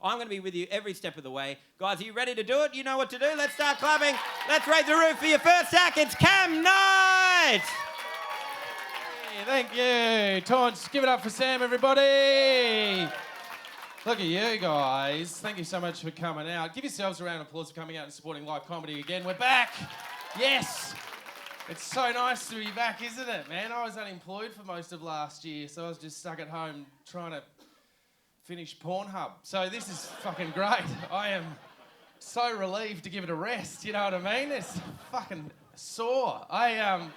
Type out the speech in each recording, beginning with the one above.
I'm going to be with you every step of the way. Guys, are you ready to do it? You know what to do. Let's start clapping. Let's raise the roof for your first act. It's Cam Knight. Thank you. Taunts, give it up for Sam, everybody. Look at you guys. Thank you so much for coming out. Give yourselves a round of applause for coming out and supporting live comedy again. We're back. Yes. It's so nice to be back, isn't it, man? I was unemployed for most of last year, so I was just stuck at home trying to finish Pornhub. So this is fucking great. I am so relieved to give it a rest, you know what I mean? It's fucking sore. I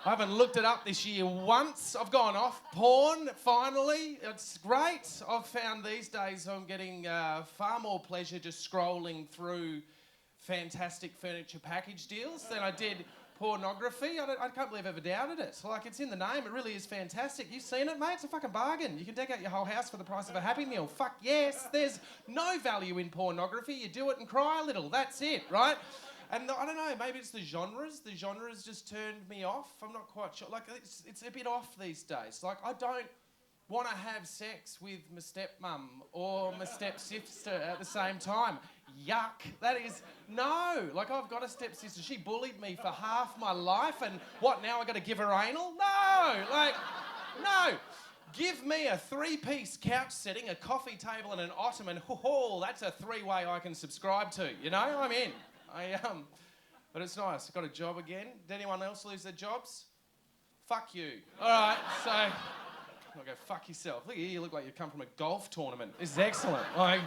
haven't looked it up this year once. I've gone off porn, finally. It's great. I've found these days I'm getting far more pleasure just scrolling through fantastic furniture package deals than I did pornography. I can't believe I ever doubted it. Like, it's in the name. It really is fantastic. You've seen it, mate? It's a fucking bargain. You can deck out your whole house for the price of a Happy Meal. Fuck yes. There's no value in pornography. You do it and cry a little. That's it, right? And I don't know, maybe it's the genres. The genres just turned me off. I'm not quite sure. Like, it's a bit off these days. Like, I don't want to have sex with my stepmum or my stepsister at the same time. Yuck. That is, no. Like, I've got a stepsister. She bullied me for half my life, and what, now I got to give her anal? No. Like, no. Give me a 3-piece couch setting, a coffee table and an ottoman. Oh, that's a 3-way I can subscribe to. You know, I'm in. But it's nice. I got a job again. Did anyone else lose their jobs? Fuck you. All right, so I'll go fuck yourself. Look at you look like you come from a golf tournament. This is excellent. I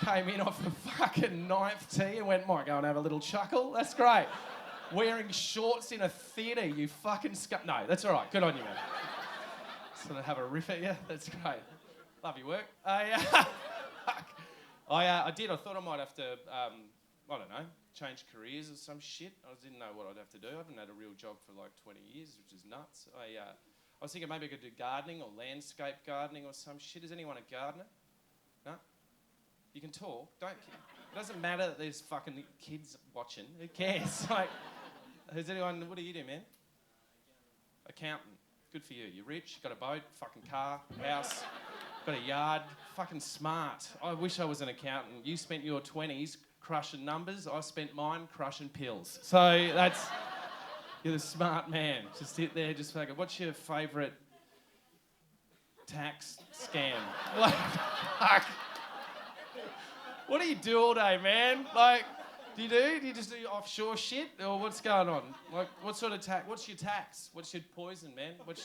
came in off the fucking 9th tee and went, might go and have a little chuckle. That's great. Wearing shorts in a theatre, you fucking No, that's all right. Good on you, man. Sort of have a riff at you. That's great. Love your work. I did. I thought I might have to, I don't know, change careers or some shit. I didn't know what I'd have to do. I haven't had a real job for like 20 years, which is nuts. I was thinking maybe I could do gardening or landscape gardening or some shit. Is anyone a gardener? No? You can talk. It doesn't matter that there's fucking kids watching. Who cares? Like, who's anyone, what do you do, man? Accountant. Good for you. You're rich, got a boat, fucking car, house, got a yard. Fucking smart. I wish I was an accountant. You spent your 20s crushing numbers. I spent mine crushing pills. So that's... You're the smart man. Just sit there, just fucking... What's your favourite tax scam? Like, fuck. What do you do all day, man? Like, do you just do offshore shit? Or what's going on? Like, what sort of tax? What's your tax? What's your poison, man? What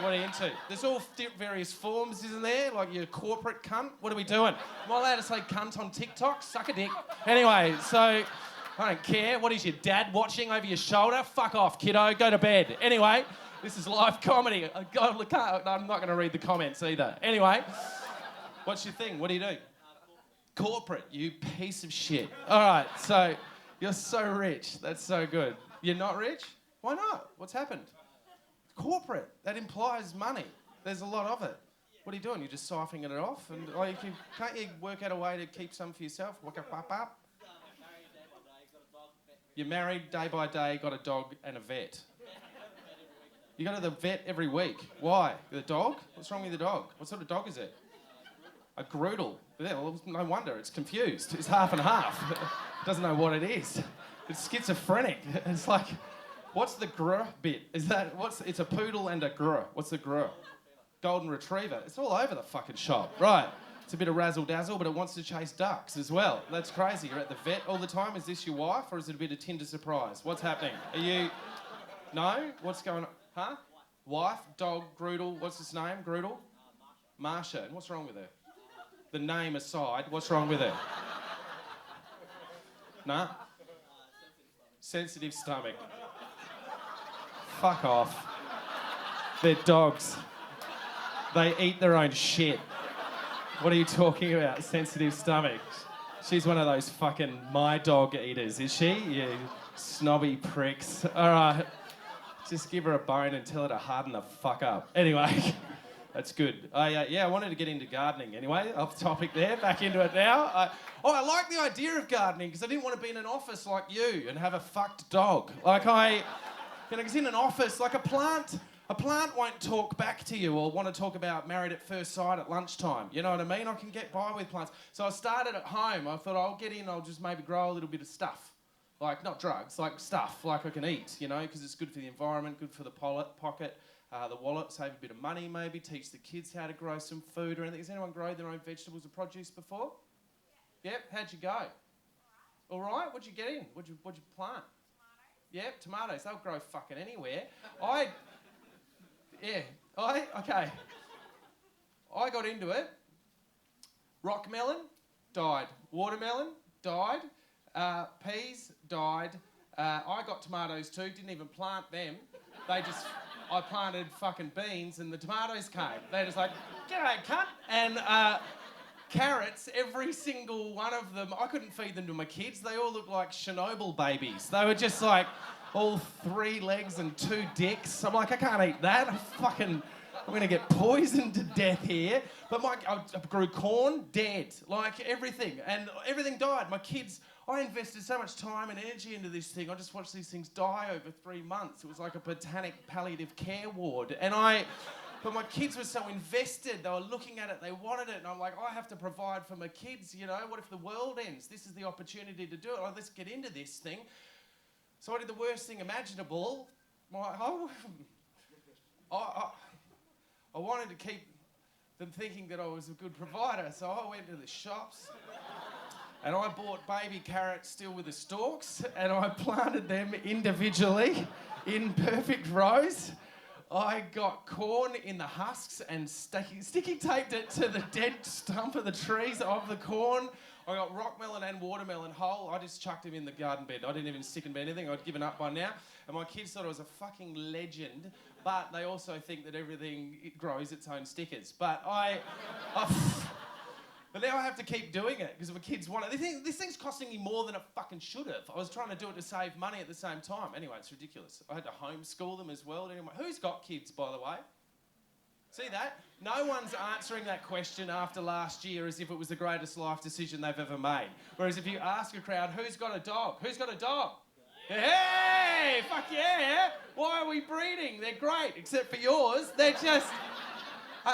are you into? There's all various forms, isn't there? Like your corporate cunt. What are we doing? Am I allowed to say cunt on TikTok? Suck a dick. Anyway, so I don't care. What is your dad watching over your shoulder? Fuck off, kiddo. Go to bed. Anyway, this is live comedy. I'm not going to read the comments either. Anyway, what's your thing? What do you do? Corporate, you piece of shit. All right, so you're so rich. That's so good. You're not rich? Why not? What's happened? Corporate, that implies money. There's a lot of it. What are you doing? You're just siphoning it off? And can't you work out a way to keep some for yourself? Up. You're married day by day, got a dog and a vet. You go to the vet every week. Why? The dog? What's wrong with the dog? What sort of dog is it? A Groodle. Yeah, well, no wonder, it's confused. It's half and half. Doesn't know what it is. It's schizophrenic. It's like, what's the grr bit? It's a poodle and a grr. What's the grr? Golden Retriever. It's all over the fucking shop. Right. It's a bit of razzle-dazzle, but it wants to chase ducks as well. That's crazy. You're at the vet all the time. Is this your wife, or is it a bit of Tinder surprise? What's happening? Are you... No? What's going on? Huh? Wife, dog, Groodle. What's his name? Groodle? Marsha. And what's wrong with her? The name aside, what's wrong with it? Nah? Sensitive stomach. Fuck off. They're dogs. They eat their own shit. What are you talking about? Sensitive stomach. She's one of those fucking my dog eaters, is she? You snobby pricks. All right. Just give her a bone and tell her to harden the fuck up. Anyway. That's good. I wanted to get into gardening anyway. Off topic there, back into it now. I like the idea of gardening because I didn't want to be in an office like you and have a fucked dog. Like because in an office, like a plant A plant won't talk back to you or want to talk about Married at First Sight at lunchtime. You know what I mean? I can get by with plants. So I started at home. I thought I'll get in, I'll just maybe grow a little bit of stuff. Like, not drugs, like stuff, like I can eat, you know, because it's good for the environment, good for the pocket, the wallet, save a bit of money maybe, teach the kids how to grow some food or anything. Has anyone grown their own vegetables or produce before? Yep, how'd you go? All right, what'd you get in? What'd you plant? Yep, tomatoes, they'll grow fucking anywhere. I got into it. Rock melon, died. Watermelon, died. Peas, died. I got tomatoes too, didn't even plant them. I planted fucking beans and the tomatoes came. They're just like, g'day, cunt. And carrots, every single one of them, I couldn't feed them to my kids. They all looked like Chernobyl babies. They were just like all 3 legs and 2 dicks. I'm like, I can't eat that. I'm going to get poisoned to death here. But I grew corn, dead. Like everything. And everything died. My kids, I invested so much time and energy into this thing. I just watched these things die over 3 months. It was like a botanic palliative care ward. But my kids were so invested. They were looking at it. They wanted it. And I'm like, I have to provide for my kids, you know. What if the world ends? This is the opportunity to do it. Oh, let's get into this thing. So I did the worst thing imaginable. I wanted to keep them thinking that I was a good provider. So I went to the shops and I bought baby carrots still with the stalks and I planted them individually in perfect rows. I got corn in the husks and sticky taped it to the dead stump of the trees of the corn. I got rock melon and watermelon whole. I just chucked them in the garden bed. I didn't even stick them in anything. I'd given up by now. And my kids thought I was a fucking legend. But they also think that it grows its own stickers. But but now I have to keep doing it because my kids want it. This thing's costing me more than it fucking should have. I was trying to do it to save money at the same time. Anyway, it's ridiculous. I had to homeschool them as well. Anyway, who's got kids, by the way? See that? No one's answering that question after last year as if it was the greatest life decision they've ever made. Whereas if you ask a crowd, who's got a dog? Who's got a dog? Hey, fuck yeah. Why are we breeding? They're great, except for yours. They're just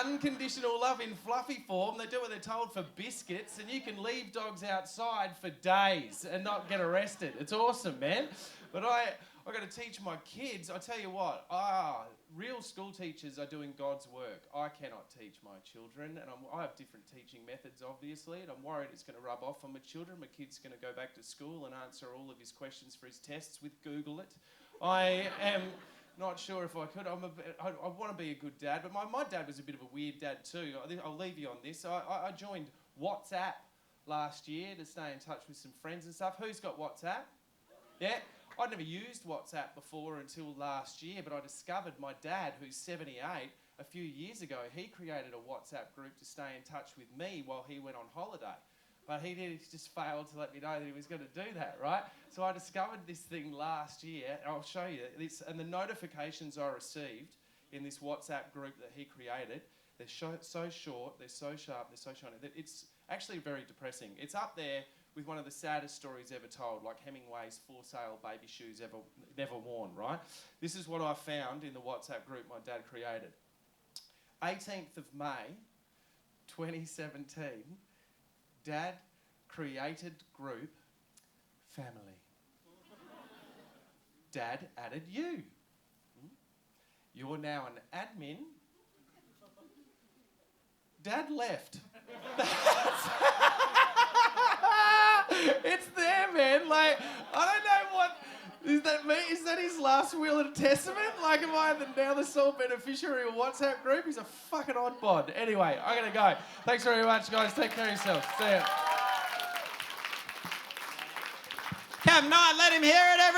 unconditional love in fluffy form. They do what they're told for biscuits, and you can leave dogs outside for days and not get arrested. It's awesome, man. But I got to teach my kids. I tell you what, real school teachers are doing God's work. I cannot teach my children, and I have different teaching methods, obviously, and I'm worried it's going to rub off on my children. My kid's going to go back to school and answer all of his questions for his tests with Google it. I am not sure if I could. I want to be a good dad, but my dad was a bit of a weird dad too. I'll leave you on this. I joined WhatsApp last year to stay in touch with some friends and stuff. Who's got WhatsApp? Yeah? I'd never used WhatsApp before until last year, but I discovered my dad, who's 78, a few years ago, he created a WhatsApp group to stay in touch with me while he went on holiday. But he just failed to let me know that he was going to do that, right? So I discovered this thing last year, and I'll show you this. And the notifications I received in this WhatsApp group that he created, they're so short, they're so sharp, they're so shiny, that it's actually very depressing. It's up there with one of the saddest stories ever told, like Hemingway's for sale baby shoes never worn, right? This is what I found in the WhatsApp group my dad created. 18th of May, 2017, Dad created group family. Dad added you. You're now an admin. Dad left. It's there, man. Like, I don't know what... Is that me? Is that his last will and testament? Like, am I now the sole beneficiary of a WhatsApp group? He's a fucking odd bod. Anyway, I'm going to go. Thanks very much, guys. Take care of yourselves. See ya. Cam Knight, let him hear it, everybody.